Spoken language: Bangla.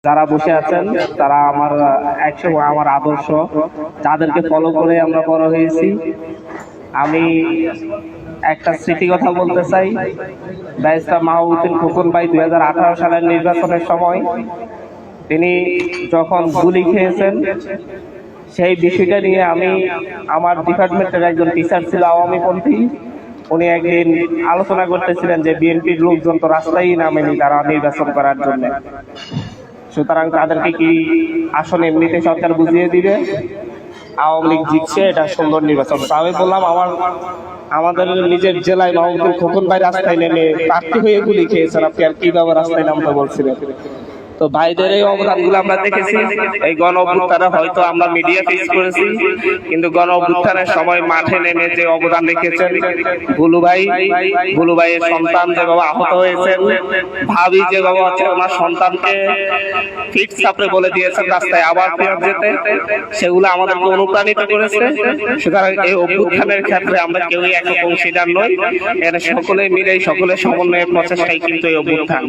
যারা বসে আছেন তারা আমার একসময় আমার আদর্শ, যাদেরকে ফলো করে আমরা বড় হয়েছি। আমি একটা স্মৃতি কথা বলতে চাই। ব্যারিস্টার মাহবুবুদ্দিন খোকন ভাই 2018 সালের নির্বাচনের সময় তিনি যখন গুলি খেয়েছেন, সেই বিষয়টা নিয়ে আমি, আমার ডিপার্টমেন্টের একজন টিচার ছিল আওয়ামীপন্থী, উনি একদিন আলোচনা করতেছিলেন যে বিএনপির লোকজন তো রাস্তায় নামেনি তারা নির্বাচন করার জন্য, সুতরাং তাদেরকে কি আসলে এমনিতে সরকার বুঝিয়ে দিবে আওয়ামী লীগ জিতছে, এটা সুন্দর নির্বাচন। আমি বললাম আমাদের নিজের জেলায় মাহবুবুদ্দিন খোকন ভাই রাস্তায় নেমে প্রার্থী হয়ে গুলি খেয়েছেন, আপনি আর কিভাবে রাস্তায় নামতে বলছিলেন? তো ভাইদের এই অবদানগুলো আমরা দেখেছি। এই গণ অভ্যুত্থানে হয়তো আমরা মিডিয়া ফেস করেছি, কিন্তু গণ অভ্যুত্থানের সময় মাঠে নেমে যে অবদান রেখেছেন ভুলু ভাইয়ের সন্তান যেভাবে আহত হয়েছেন, ভাবি যেভাবে ওনার সন্তানকে ফিট চাপড়ে বলে দিয়েছেন রাস্তায় আবার ফেরত যেতে, সেগুলো আমাদেরকে অনুপ্রাণিত করেছে। সুতরাং এই অভ্যুত্থানের ক্ষেত্রে আমরা কেউই একক অংশীদার নই, এর সকলে মিলে সকলে সমন্বয়ের প্রচেষ্টাই কিন্তু এই অভ্যুত্থান।